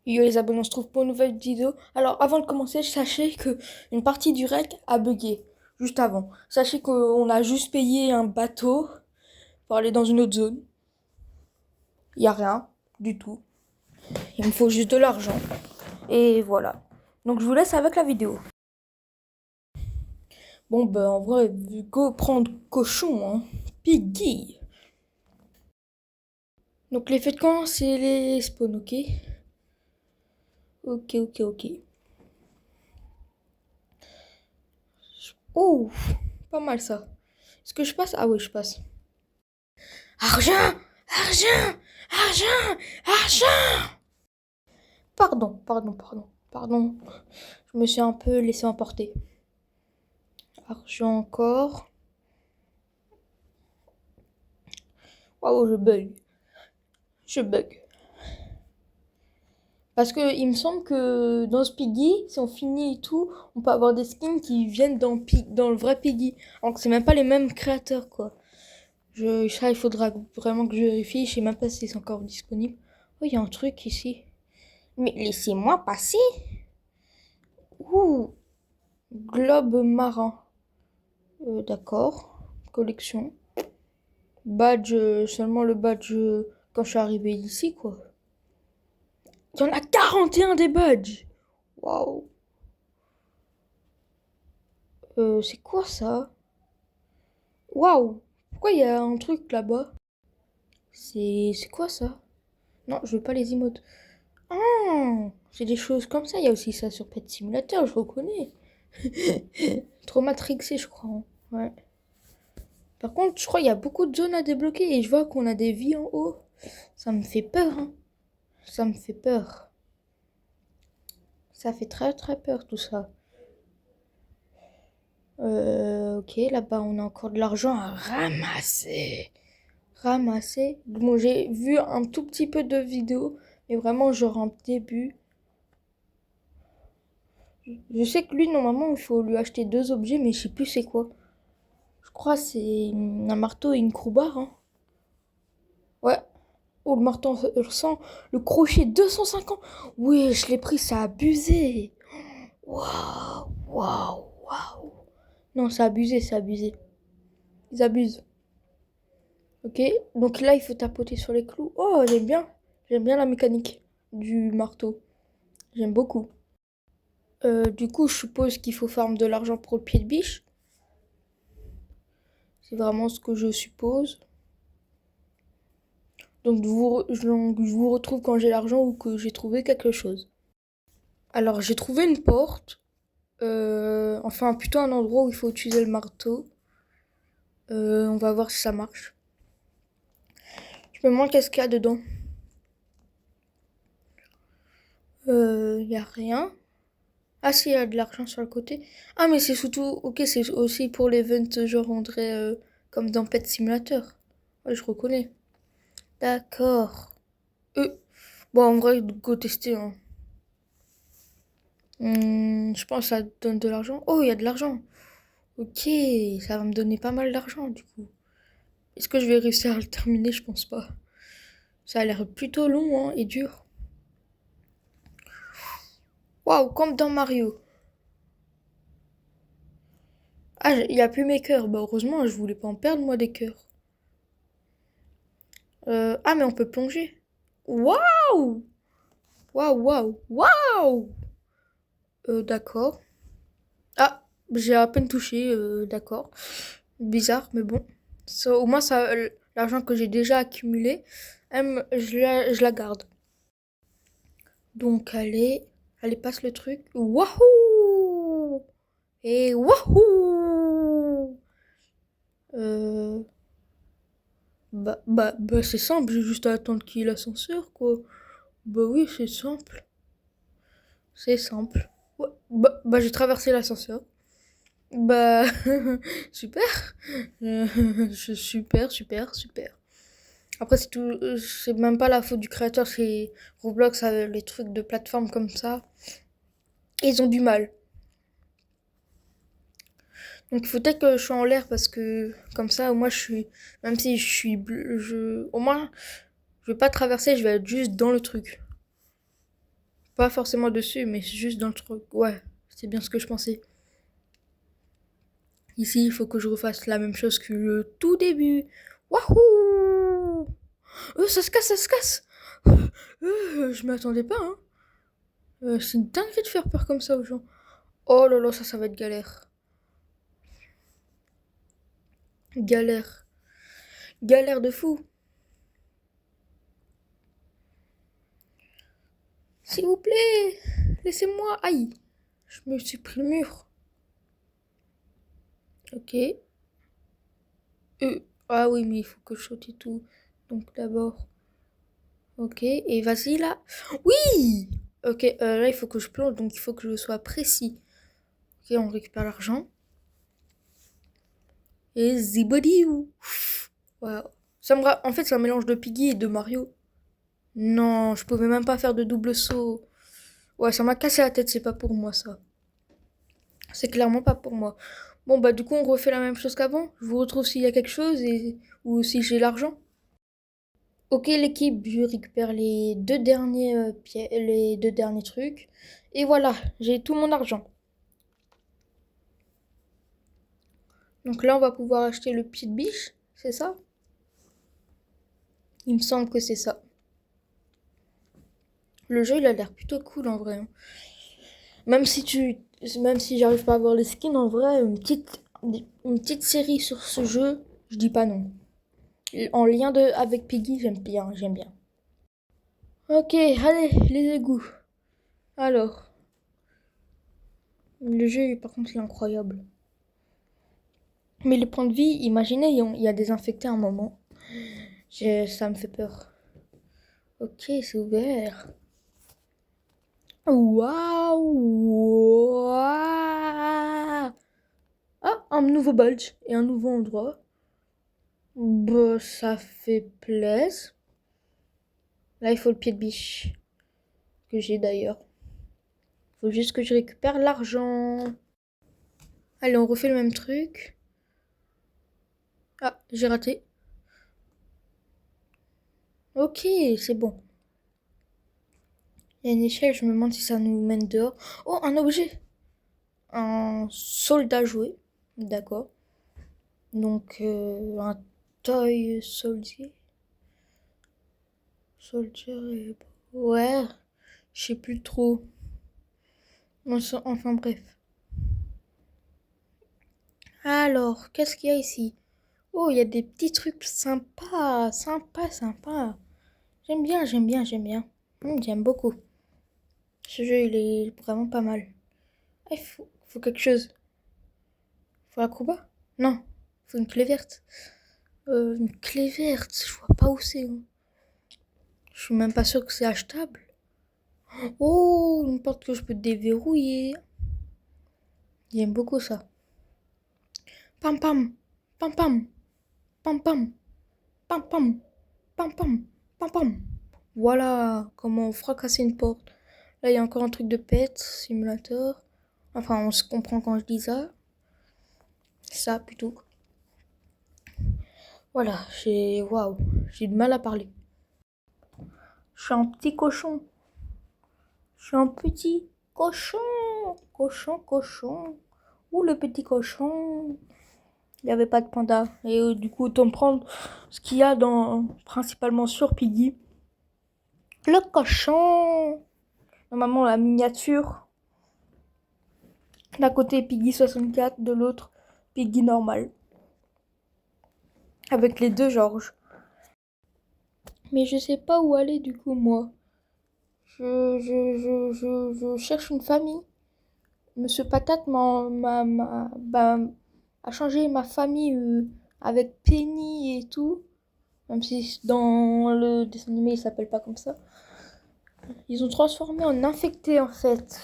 Yo les abonnés, on se trouve pour une nouvelle vidéo. Alors avant de commencer, sachez que une partie du rec a bugué juste avant. Sachez qu'on a juste payé un bateau pour aller dans une autre zone. Il y a rien du tout. Il me faut juste de l'argent. Et voilà. Donc je vous laisse avec la vidéo. Bon ben en vrai, go prendre cochon, hein. Piggy. Donc les feux de camp, c'est les spawns, ok? Ok. Oh, pas mal ça. Est-ce que je passe? Ah oui, je passe. Argent! Argent! Argent! Argent! Pardon. Je me suis un peu laissé emporter. Argent encore. Waouh, Je bug. Parce que il me semble que dans ce Piggy, si on finit et tout, on peut avoir des skins qui viennent dans le vrai Piggy. Alors que c'est même pas les mêmes créateurs, quoi. Ça, il faudra vraiment que je vérifie. Je sais même pas si c'est encore disponible. Oh, il y a un truc ici. Mais laissez-moi passer. Ouh, globe marin. D'accord. Collection. Badge, seulement le badge quand je suis arrivé ici, quoi. Il y en a 41 des badges. Waouh. C'est quoi ça? Waouh. Pourquoi il y a un truc là-bas? C'est quoi ça? Non, je veux pas les emotes. Ah, c'est des choses comme ça. Il y a aussi ça sur Pet Simulator, je reconnais. Trop matrixé, je crois, hein. Ouais. Par contre, je crois qu'il y a beaucoup de zones à débloquer et je vois qu'on a des vies en haut. Ça me fait peur, hein. Ça me fait peur. Ça fait très peur tout ça. Ok, là-bas on a encore de l'argent à ramasser. Bon, j'ai vu un tout petit peu de vidéos, mais vraiment genre en début. Je sais que lui, normalement, il faut lui acheter deux objets, mais je sais plus c'est quoi. Je crois que c'est un marteau et une crowbar, hein. Ouais. Oh, le marteau 100, le crochet 250. Oui, je l'ai pris, c'est abusé. Waouh. Non, c'est abusé. Ils abusent. Ok, donc là, il faut tapoter sur les clous. Oh, j'aime bien. J'aime bien la mécanique du marteau. J'aime beaucoup. Du coup, je suppose qu'il faut farm de l'argent pour le pied de biche. C'est vraiment ce que je suppose. Donc, je vous retrouve quand j'ai l'argent ou que j'ai trouvé quelque chose. Alors, j'ai trouvé une porte. Enfin, plutôt un endroit où il faut utiliser le marteau. On va voir si ça marche. Je me demande qu'est-ce qu'il y a dedans. Y a rien. Ah si, il y a de l'argent sur le côté. Ah mais c'est surtout, ok, c'est aussi pour l'event, genre on dirait comme dans Pet Simulator. Ouais, je reconnais. D'accord. Bon, en vrai, go tester, hein. Je pense que ça donne de l'argent. Oh, il y a de l'argent. Ok, ça va me donner pas mal d'argent du coup. Est-ce que je vais réussir à le terminer? Je pense pas. Ça a l'air plutôt long, hein, et dur. Waouh, comme dans Mario. Ah, il y a plus mes cœurs. Bah heureusement, je voulais pas en perdre moi des cœurs. Ah mais on peut plonger. Waouh! Waouh! D'accord. Ah, j'ai à peine touché, d'accord. Bizarre, mais bon. Ça, au moins, ça, l'argent que j'ai déjà accumulé, je la garde. Donc, allez, passe le truc. Wahou! Et wahou! Euh, c'est simple, j'ai juste à attendre qu'il y ait l'ascenseur, quoi. Bah oui, c'est simple. C'est simple. Ouais, j'ai traversé l'ascenseur. Bah, super. Super. Après, c'est tout, c'est même pas la faute du créateur, c'est Roblox, les trucs de plateforme comme ça. Ils ont du mal. Donc, il faut peut-être que je sois en l'air parce que, comme ça, au moins, même si je suis au moins, je vais pas traverser, je vais être juste dans le truc. Pas forcément dessus, mais juste dans le truc. Ouais, c'est bien ce que je pensais. Ici, il faut que je refasse la même chose que le tout début. Wahou! Ça se casse, ça se casse! Je m'attendais pas, hein. C'est une dinguerie de faire peur comme ça aux gens. Oh là là, ça va être galère. Galère. Galère de fou. S'il vous plaît, laissez-moi. Aïe, je me suis pris le mur. Ok. Ah oui, mais il faut que je saute et tout. Donc d'abord. Ok, et vas-y là. Oui! Ok, là il faut que je plante, donc il faut que je sois précis. Ok, on récupère l'argent. Et zibodiou. Wow. En fait, c'est un mélange de Piggy et de Mario. Non, je pouvais même pas faire de double saut. Ouais, ça m'a cassé la tête, c'est pas pour moi ça. C'est clairement pas pour moi. Bon, bah, du coup, on refait la même chose qu'avant. Je vous retrouve s'il y a quelque chose ou si j'ai l'argent. Ok, l'équipe, je récupère les deux derniers trucs. Et voilà, j'ai tout mon argent. Donc là, on va pouvoir acheter le pied de biche, c'est ça? Il me semble que c'est ça. Le jeu, il a l'air plutôt cool en vrai, hein. Même si tu, Même si j'arrive pas à avoir les skins, en vrai, une petite série sur ce jeu, je dis pas non. En lien avec Piggy, j'aime bien, j'aime bien. Ok, allez, les égouts. Alors, le jeu, par contre, il est incroyable. Mais les points de vie, imaginez, il y a des infectés à un moment. Ça me fait peur. Ok, c'est ouvert. Waouh! Ah, un nouveau badge et un nouveau endroit. Bah, ça fait plaisir. Là, il faut le pied de biche. Que j'ai d'ailleurs. Faut juste que je récupère l'argent. Allez, on refait le même truc. Ah, j'ai raté. Ok, c'est bon. Il y a une échelle, je me demande si ça nous mène dehors. Oh, un objet! Un soldat joué. D'accord. Donc, un toy soldier. Soldier. Ouais, je sais plus trop. Enfin bref. Alors, qu'est-ce qu'il y a ici? Oh, il y a des petits trucs sympas, sympas, sympas. J'aime bien, j'aime bien, j'aime bien. J'aime beaucoup. Ce jeu, il est vraiment pas mal. Ah, faut quelque chose. Faut l'acrobat? Non, faut une clé verte. Une clé verte, je vois pas où c'est, hein. Je suis même pas sûre que c'est achetable. Oh, une porte que je peux déverrouiller. J'aime beaucoup ça. Pam pam, pam pam, pam pam, pam pam, pam pam, pam pam. Voilà comment fracasser une porte. Là, il y a encore un truc de pet simulator. Enfin, on se comprend quand je dis ça. Ça plutôt. Voilà, waouh, j'ai du mal à parler. Je suis un petit cochon. Je suis un petit cochon. Cochon, cochon. Où le petit cochon? Il n'y avait pas de panda. Et du coup, autant prendre ce qu'il y a principalement sur Piggy. Le cochon. Normalement, la miniature. D'un côté, Piggy 64, de l'autre, Piggy normal. Avec les deux Georges. Mais je sais pas où aller du coup, moi. Je cherche une famille. Monsieur Patate a changé ma famille avec Penny et tout. Même si dans le dessin animé, il s'appelle pas comme ça. Ils ont transformé en infecté en fait.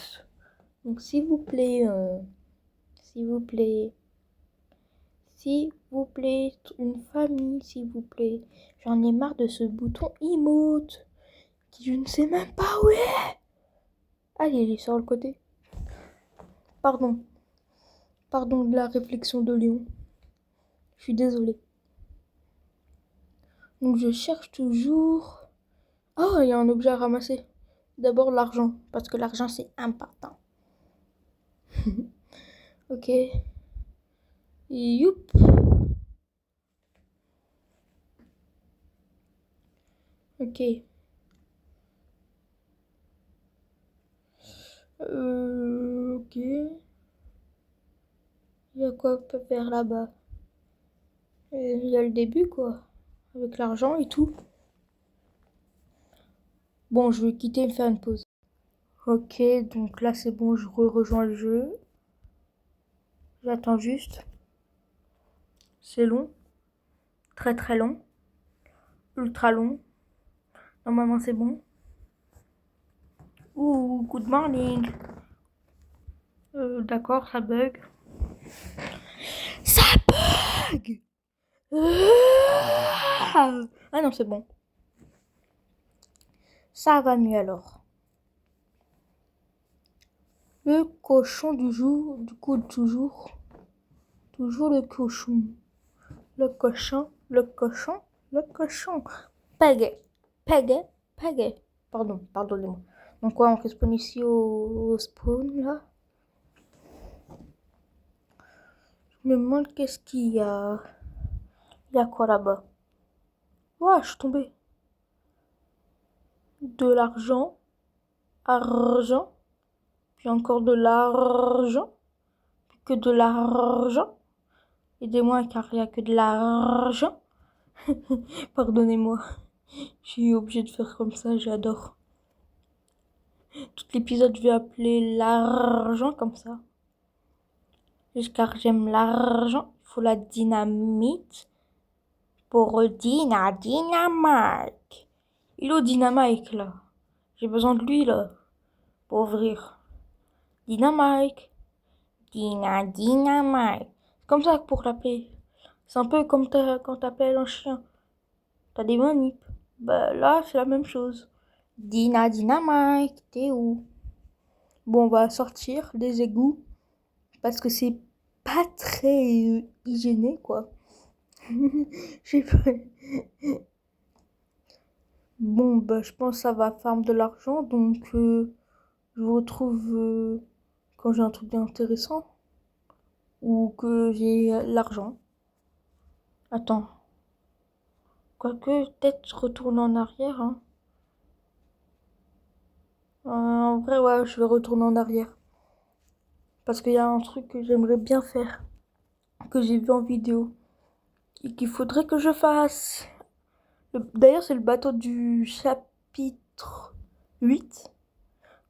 Donc s'il vous plaît, s'il vous plaît, s'il vous plaît, une famille, s'il vous plaît. J'en ai marre de ce bouton emote qui je ne sais même pas où est. Allez, il est sur le côté. Pardon. Pardon de la réflexion de Léon. Je suis désolée. Donc je cherche toujours. Oh, il y a un objet à ramasser. D'abord l'argent, parce que l'argent c'est important. Ok. Youp. Ok. Ok. Il y a quoi faire là-bas? Il y a le début quoi. Avec l'argent et tout. Bon, je vais quitter et me faire une pause. Ok, donc là c'est bon, je rejoins le jeu. J'attends juste. C'est long. Très très long. Ultra long. Normalement c'est bon. Ouh, good morning. D'accord, ça bug. Ça bug. Ah non, c'est bon. Ça va mieux alors. Le cochon du jour, du coup toujours. Toujours le cochon. Le cochon, le cochon, le cochon. Pagaie, pagaie, pagaie. Pardon, pardonnez-moi. Donc quoi, on respawn ici au spawn là. Je me demande qu'est-ce qu'il y a. Il y a quoi là-bas? Ouah, je suis tombée. De l'argent. Argent. Puis encore de l'argent. Puis que de l'argent. Aidez-moi car il n'y a que de l'argent. Pardonnez-moi. Je suis obligée de faire comme ça, j'adore. Tout l'épisode, je vais appeler l'argent comme ça. Juste car j'aime l'argent. Il faut la dynamite. Pour dynamite. Il est au dynamite là. J'ai besoin de lui là. Pour ouvrir. Dynamite. Dynamite. C'est comme ça pour l'appeler. C'est un peu comme quand t'appelles un chien. T'as des manips. Bah là, c'est la même chose. Dynamite, t'es où? Bon, on va sortir des égouts. Parce que c'est pas très hygiéné, quoi. J'ai pas... Bon, bah, je pense que ça va farm de l'argent. Donc, je vous retrouve quand j'ai un truc d'intéressant. Ou que j'ai l'argent. Attends. Quoique, peut-être retourner en arrière, hein. En vrai, ouais, je vais retourner en arrière. Parce qu'il y a un truc que j'aimerais bien faire. Que j'ai vu en vidéo. Et qu'il faudrait que je fasse. D'ailleurs, c'est le bateau du chapitre 8.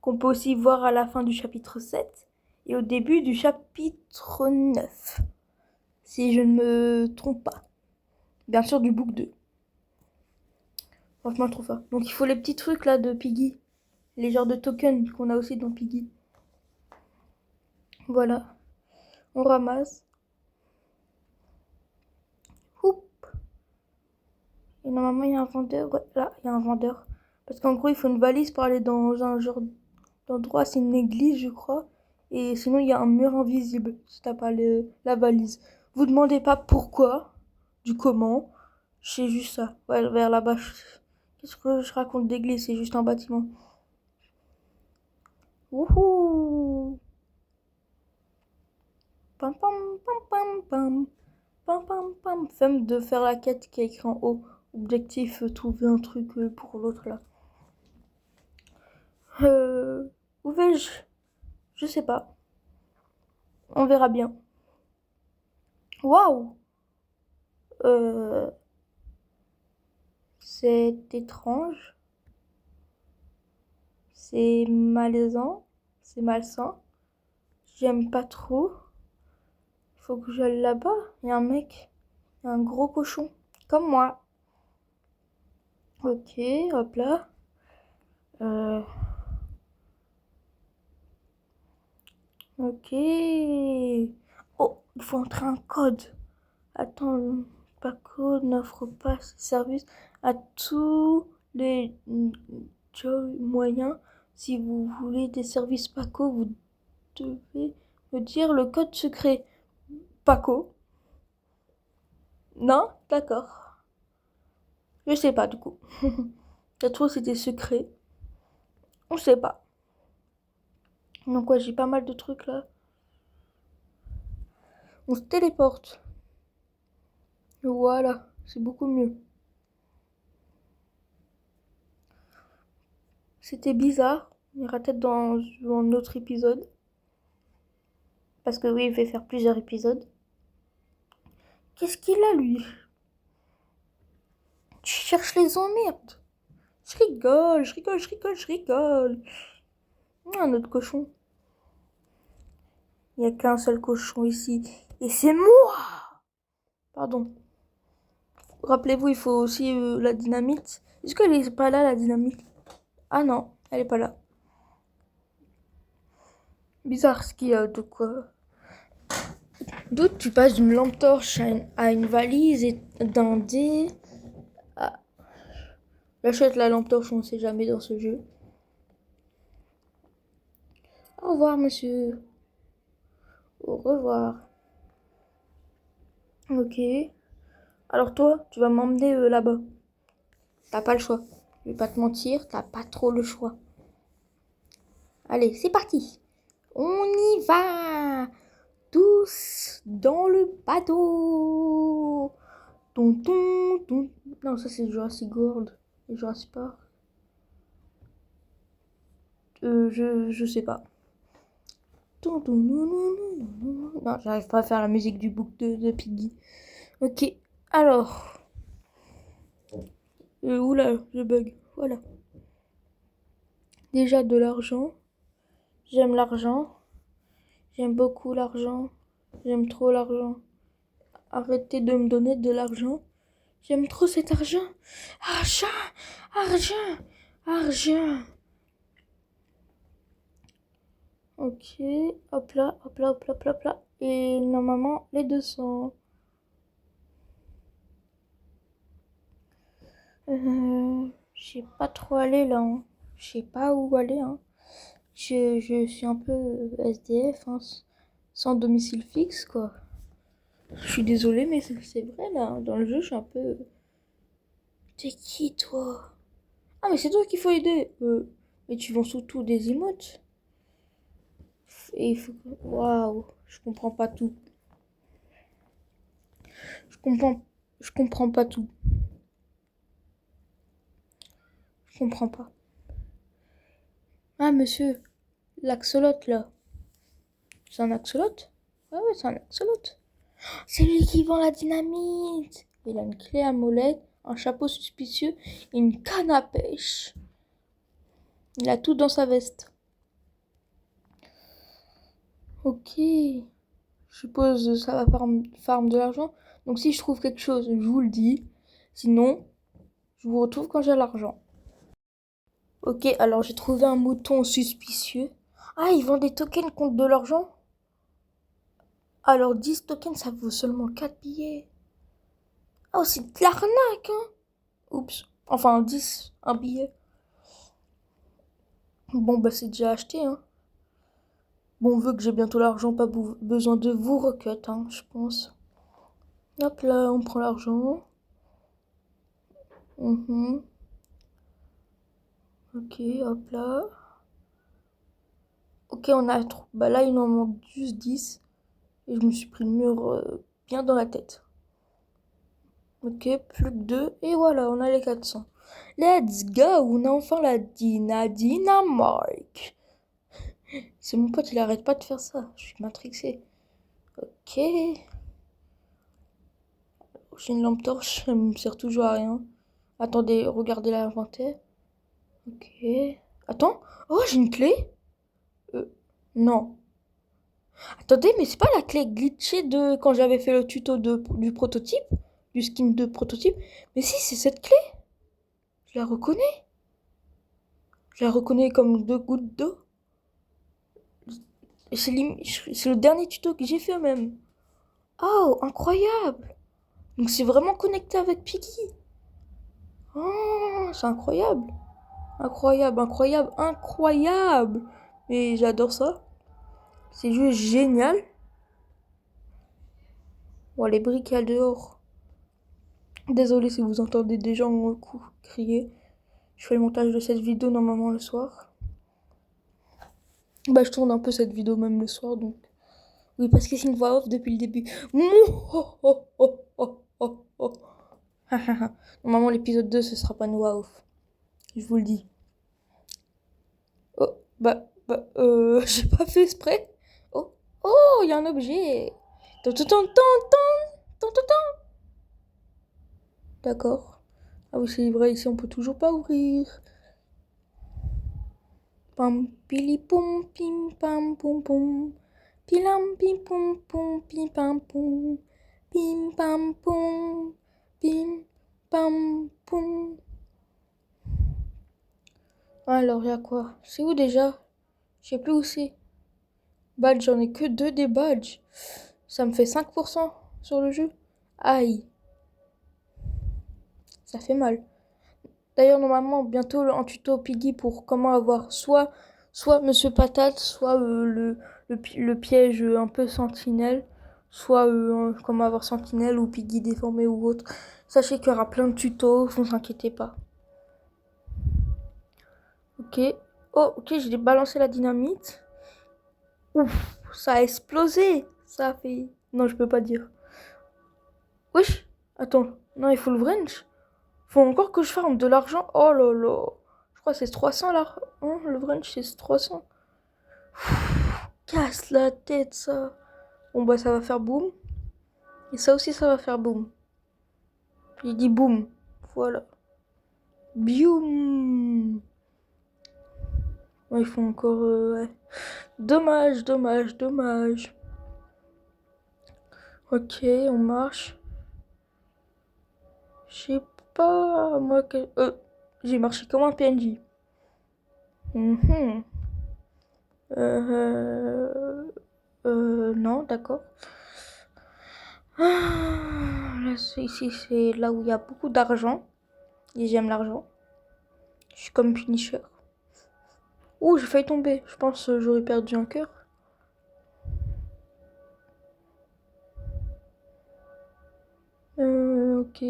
Qu'on peut aussi voir à la fin du chapitre 7. Et au début du chapitre 9. Si je ne me trompe pas. Bien sûr, du book 2. Franchement, je trouve ça. Donc, il faut les petits trucs là de Piggy. Les genres de tokens qu'on a aussi dans Piggy. Voilà. On ramasse. Oup. Et normalement, il y a un vendeur. Ouais, là, il y a un vendeur. Parce qu'en gros, il faut une valise pour aller dans un genre d'endroit. C'est une église, je crois. Et sinon, il y a un mur invisible si t'as pas la valise. Vous demandez pas pourquoi, du comment. Je sais juste ça. Ouais, vers là-bas. Qu'est-ce que je raconte d'église? C'est juste un bâtiment. Wouhou! Pam pam pam pam pam. Pam pam pam. Femme de faire la quête qui est écrit en haut. Objectif, trouver un truc pour l'autre là. Où vais-je? Je sais pas. On verra bien. Waouh! C'est étrange. C'est malaisant. C'est malsain. J'aime pas trop. Faut que j'aille là-bas. Il y a un mec. Il y a un gros cochon. Comme moi. Ok, hop là. Ok. Oh, il faut entrer un code. Attends, Paco n'offre pas ses services à tous les moyens. Si vous voulez des services Paco, vous devez me dire le code secret. Paco? Non? D'accord. Je sais pas du coup. Ça trouve c'était secret. On sait pas. Donc ouais, j'ai pas mal de trucs là. On se téléporte. Voilà, c'est beaucoup mieux. C'était bizarre. Il ira peut-être dans un autre épisode. Parce que oui, il fait faire plusieurs épisodes. Qu'est-ce qu'il a, lui? Tu cherches les emmerdes. Je rigole, je rigole, je rigole, je rigole. Un autre cochon. Il n'y a qu'un seul cochon ici. Et c'est moi! Pardon. Rappelez-vous, il faut aussi la dynamite. Est-ce qu'elle est pas là, la dynamite? Ah non, elle est pas là. Bizarre ce qu'il y a, de quoi. D'autres, tu passes d'une lampe torche à une valise et d'un dé. Ah. J'achète la lampe torche, on ne sait jamais dans ce jeu. Au revoir, monsieur. Au revoir. Ok. Alors toi, tu vas m'emmener là-bas. T'as pas le choix. Je vais pas te mentir, t'as pas trop le choix. Allez, c'est parti. On y va. Tous dans le bateau. Tonton, ton. Non, ça c'est Jurassic World. Et Jurassic Park. Je sais pas. Non, j'arrive pas à faire la musique du bouc de Piggy. Ok, alors. Oula, je bug. Voilà. Déjà de l'argent. J'aime l'argent. J'aime beaucoup l'argent. J'aime trop l'argent. Arrêtez de me donner de l'argent. J'aime trop cet argent. Argent, argent, argent. Ok, hop là, hop là, hop là, hop là, hop là. Et normalement, les 200. Je sais pas trop aller là. Hein. Je sais pas où aller. Hein. Je suis un peu SDF, hein, sans domicile fixe, quoi. Je suis désolée, mais c'est vrai, là. Dans le jeu, je suis un peu... T'es qui, toi? Ah, mais c'est toi qu'il faut aider. Mais tu vends surtout des emotes. Et il faut... Waouh, je comprends pas tout. Je comprends pas tout. Je comprends pas. Ah, monsieur, l'axolote, là. C'est un axolote? Ah ouais, c'est un axolote. C'est lui qui vend la dynamite. Il a une clé à molette, un chapeau suspicieux et une canne à pêche. Il a tout dans sa veste. Ok. Je suppose que ça va farm de l'argent. Donc si je trouve quelque chose, je vous le dis. Sinon, je vous retrouve quand j'ai l'argent. Ok, alors j'ai trouvé un mouton suspicieux. Ah, ils vendent des tokens contre de l'argent? Alors 10 tokens, ça vaut seulement 4 billets. Oh, c'est de l'arnaque, hein. Oups. Enfin, 10, un billet. Bon, bah c'est déjà acheté, hein. Bon, vu que j'ai bientôt l'argent, pas besoin de vous recut, hein, je pense. Hop là, on prend l'argent. Ok, hop là. Ok, on a... Bah là, il en manque juste 10. Et je me suis pris le mur bien dans la tête. Ok, plus que 2. Et voilà, on a les 400. Let's go, on a enfin la Dynamite. C'est mon pote, il arrête pas de faire ça. Je suis matrixée. Ok. J'ai une lampe torche, elle me sert toujours à rien. Attendez, regardez l'inventaire. Ok. Attends. Oh, j'ai une clé. Non. Attendez, mais c'est pas la clé glitchée de quand j'avais fait le tuto du prototype, du skin de prototype. Mais si, c'est cette clé. Je la reconnais. Je la reconnais comme 2 gouttes d'eau. C'est le dernier tuto que j'ai fait même. Oh, incroyable. Donc c'est vraiment connecté avec Piggy. Oh, c'est incroyable. Incroyable, incroyable, incroyable. Mais j'adore ça. C'est juste génial. Bon, les briques à dehors. Désolé si vous entendez des gens crier. Je fais le montage de cette vidéo normalement le soir. Bah, je tourne un peu cette vidéo même le soir, donc. Oui, parce que c'est une voix off depuis le début. Mouh, oh, oh, oh, oh, oh, oh. Normalement, l'épisode 2, ce sera pas une voix off. Je vous le dis. Oh, j'ai pas fait exprès. Oh, oh, il y a un objet. Tant, tant, tant, tant, tant, tant. D'accord. Ah oui, c'est vrai, ici, on peut toujours pas ouvrir. Pam, pili, poum, pim, pam, poum, poum. Pilam, pim, poum, poum, pim, pam, poum. Pim, pam, poum. Pim, pam, poum. Alors, il y a quoi? C'est où déjà? Je sais plus où c'est. Badge, j'en ai que 2 des badges. Ça me fait 5% sur le jeu. Aïe, ça fait mal. D'ailleurs, normalement, bientôt un tuto Piggy pour comment avoir soit Monsieur Patate, soit le piège un peu sentinelle, soit comment avoir sentinelle ou Piggy déformé ou autre. Sachez qu'il y aura plein de tutos, vous inquiétez pas. Ok. Oh, ok, j'ai balancé la dynamite. Ouf, ça a explosé. Ça a fait... Non, je peux pas dire. Wesh, attends. Non, il faut le wrench. Faut encore que je farme de l'argent. Oh là là. Je crois que c'est 300 là. Hein, le wrench, c'est 300. Casse la tête, ça. Bon, bah, ça va faire boum. Et ça aussi, ça va faire boum. J'ai dit boum. Voilà. Bioum. Ouais, il faut encore... ouais. Dommage, dommage, dommage. Ok, on marche. Je sais pas, moi... j'ai marché comme un PNJ. Mhm. Non, d'accord. Ah, là, ici, c'est là où il y a beaucoup d'argent. Et j'aime l'argent. Je suis comme Punisher. Ouh, j'ai failli tomber. Je pense que j'aurais perdu un cœur. Ok.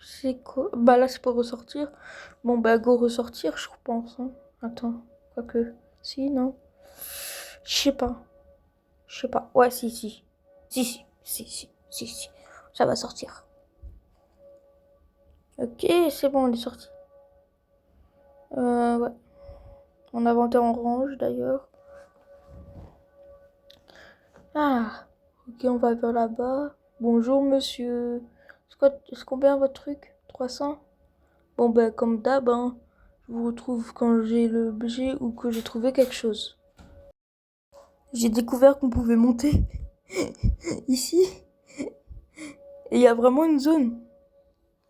C'est quoi? Bah là, c'est pour ressortir. Bon, bah go ressortir, je pense. Hein. Attends, quoique. Si, non. Je sais pas. Je sais pas. Ouais, si, si. Si, si, si, si, si, si. Ça va sortir. Ok, c'est bon, on est sorti. Ouais. Mon inventaire en orange d'ailleurs. Ah, ok, on va vers là-bas. Bonjour monsieur. C'est combien votre truc? 300? Bon, ben, comme d'hab, hein, je vous retrouve quand j'ai l'objet ou que j'ai trouvé quelque chose. J'ai découvert qu'on pouvait monter ici. Et il y a vraiment une zone.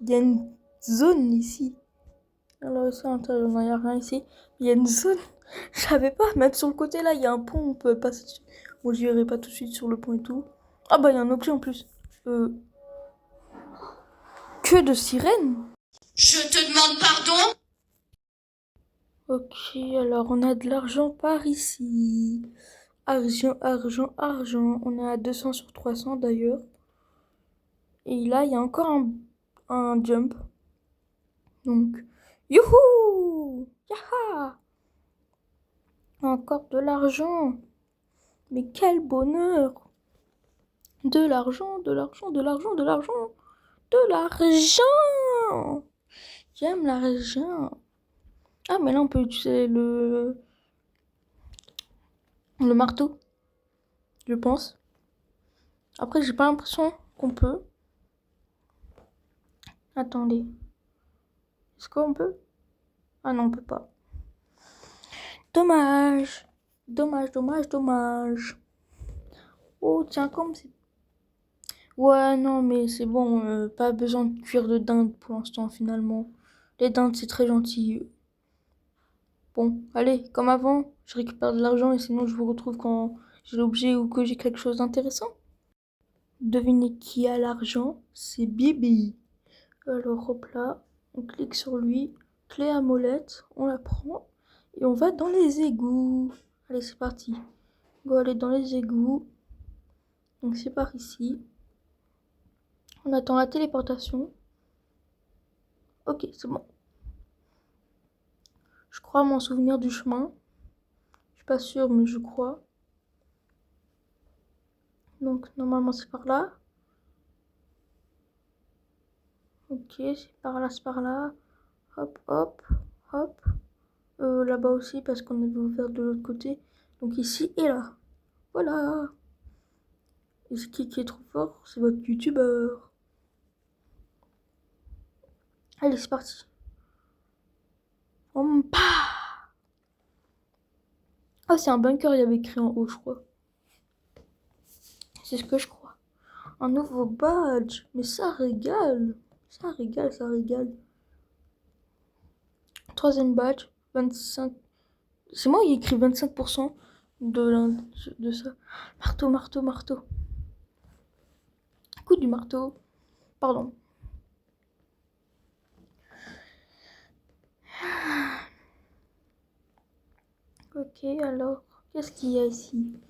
Il y a une zone ici. Alors ici, à l'intérieur, il n'y a rien ici. Il y a une zone. Je savais pas. Même sur le côté là, il y a un pont. On peut passer dessus. Bon, j'irai pas tout de suite sur le pont et tout. Ah bah, il y a un objet en plus. Que de sirènes. Je te demande pardon? Ok, alors on a de l'argent par ici. Argent, argent, argent. On est à 200 sur 300 d'ailleurs. Et là, il y a encore un jump. Donc, youhou! Yaha! Encore de l'argent. Mais quel bonheur! De l'argent, de l'argent, de l'argent, de l'argent, de l'argent! J'aime l'argent. Ah, mais là, on peut utiliser le marteau, je pense. Après, j'ai pas l'impression qu'on peut. Attendez. Est-ce qu'on peut? Ah non, on peut pas. Dommage. Dommage, dommage, dommage. Oh, tiens, comme c'est... Ouais, non, mais c'est bon. Pas besoin de cuire de dinde pour l'instant, finalement. Les dindes, c'est très gentil. Bon, allez, comme avant, je récupère de l'argent et sinon je vous retrouve quand j'ai l'objet ou que j'ai quelque chose d'intéressant. Devinez qui a l'argent? C'est Bibi. Alors, hop là, on clique sur lui. Clé à molette, on la prend et on va dans les égouts. Allez, c'est parti. On va aller dans les égouts. Donc c'est par ici. On attend la téléportation. Ok, c'est bon. Je crois m'en souvenir du chemin. Je suis pas sûre, mais je crois. Donc, normalement, c'est par là. Ok, c'est par là, c'est par là. Hop, hop, hop. Là-bas aussi, parce qu'on avait ouvert de l'autre côté. Donc, ici et là. Voilà. Et ce qui est trop fort, c'est votre youtubeur. Allez, c'est parti. Ah, c'est un bunker, il y avait écrit en haut, je crois. C'est ce que je crois. Un nouveau badge. Mais ça régale. Ça régale, ça régale. Troisième badge. 25. C'est moi qui ai écrit 25% de ça. Marteau, marteau, marteau. Coup du marteau. Pardon. Ok, alors, qu'est-ce qu'il y a ici?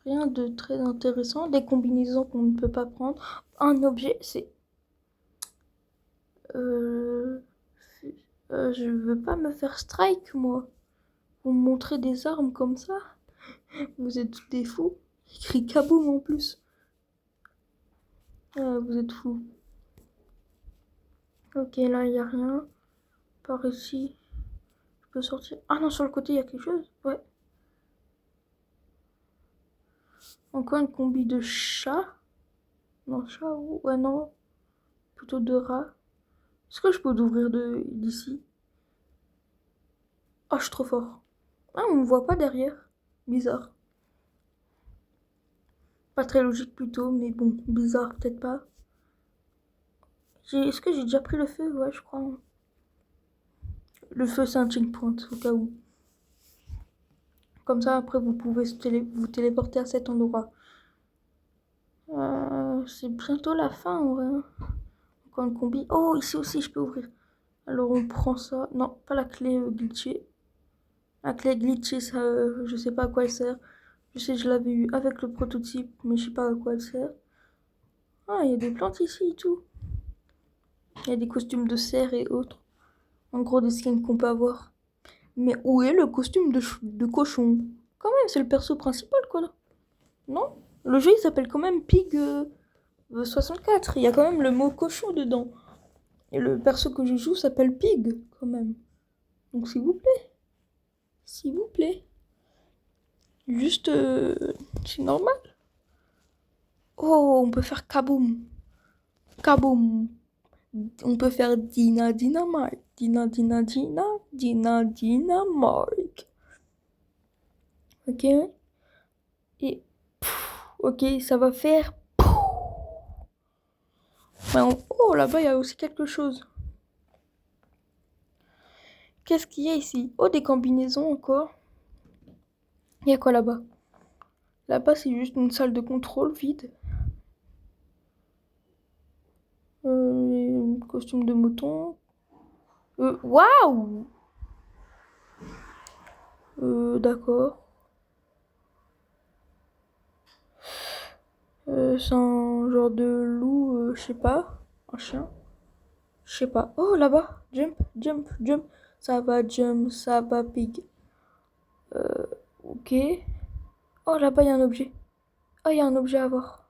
Rien de très intéressant. Des combinaisons qu'on ne peut pas prendre. Un objet, c'est... je veux pas me faire strike, moi. Vous me montrez des armes comme ça? Vous êtes tous des fous. Écrit kaboom en plus. Ah, vous êtes fous. Ok, là, il n'y a rien. Par ici. Je peux sortir. Ah non, sur le côté, il y a quelque chose. Ouais. Encore une combi de chat. Non, chat ou... Ouais, non. Plutôt de rat. Est-ce que je peux l'ouvrir d'ici? Oh, je suis trop fort. Ah, on me voit pas derrière. Bizarre. Pas très logique plutôt, mais bon, bizarre, peut-être pas. Est-ce que j'ai déjà pris le feu? Ouais, je crois. Le feu, c'est un checkpoint, au cas où. Comme ça, après, vous pouvez vous téléporter à cet endroit. C'est bientôt la fin, en vrai. Encore une combi. Oh, ici aussi, je peux ouvrir. Alors, on prend ça. Non, pas la clé glitchée. La clé glitchée, ça, je sais pas à quoi elle sert. Je sais, je l'avais eu avec le prototype, mais je sais pas à quoi elle sert. Ah, il y a des plantes ici et tout. Il y a des costumes de cerf et autres. En gros, des skins qu'on peut avoir. Mais où est le costume de cochon? Quand même, c'est le perso principal, quoi, là. Non? Le jeu, il s'appelle quand même Pig 64. Il y a quand même le mot cochon dedans. Et le perso que je joue s'appelle Pig, quand même. Donc, s'il vous plaît. S'il vous plaît. Juste, c'est normal. Oh, on peut faire kaboom. Kaboom. On peut faire Dina Dynamite. Dina Dina Dina. Dina Dynamite. Ok. Et ok, ça va faire. Oh, là-bas, il y a aussi quelque chose. Qu'est-ce qu'il y a ici? Oh, des combinaisons encore. Il y a quoi là-bas? Là-bas, c'est juste une salle de contrôle vide. Costume de mouton. Waouh! D'accord. C'est un genre de loup, je sais pas. Un chien. Je sais pas. Oh, là-bas. Jump, jump, jump. Ça va, pig. Ok. Oh, là-bas, il y a un objet. Oh, il y a un objet à avoir.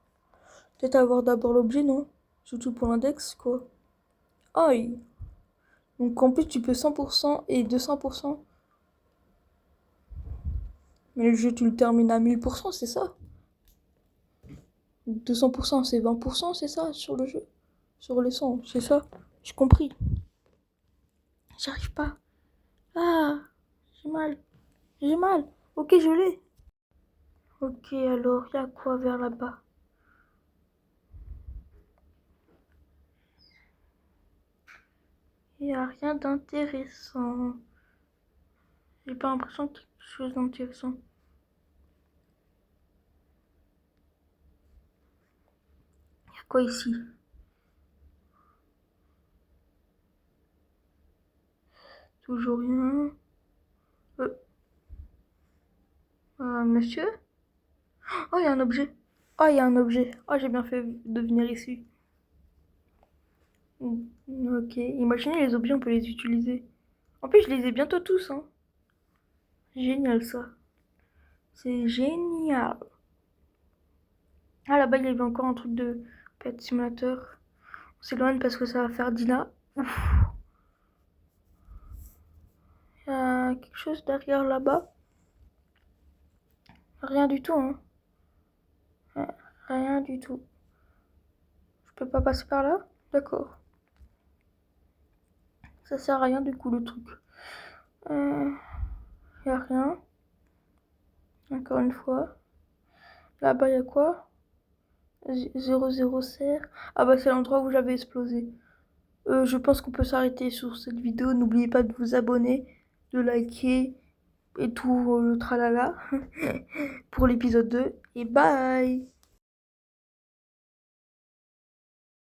Peut-être avoir d'abord l'objet, non? Surtout pour l'index, quoi. Aïe. Donc en plus, tu peux 100% et 200%. Mais le jeu, tu le termines à 1000%, c'est ça? 200%, c'est 20%, c'est ça, sur le jeu? Sur les 100, c'est ça? J'ai compris. J'arrive pas. Ah, j'ai mal. J'ai mal. Ok, je l'ai. Ok, alors, il y a quoi vers là-bas? Il n'y a rien d'intéressant. J'ai pas l'impression qu'il y a quelque chose d'intéressant. Il y a quoi ici? Toujours rien. Monsieur? Oh, il y a un objet. Oh, il y a un objet. Oh, j'ai bien fait de venir ici. Ok, imaginez les objets, on peut les utiliser. En plus, je les ai bientôt tous, hein. Génial, ça. C'est génial. Ah, là-bas, il y avait encore un truc de Pet Simulator. On s'éloigne parce que ça va faire Dina. Ouf. Il y a quelque chose derrière là-bas. Rien du tout, hein. Rien du tout. Je peux pas passer par là? D'accord. Ça sert à rien du coup le truc. Y a rien. Encore une fois. Là-bas y a quoi? 00 serre. Ah bah c'est l'endroit où j'avais explosé. Je pense qu'on peut s'arrêter sur cette vidéo. N'oubliez pas de vous abonner, de liker et tout le tralala pour l'épisode 2. Et bye!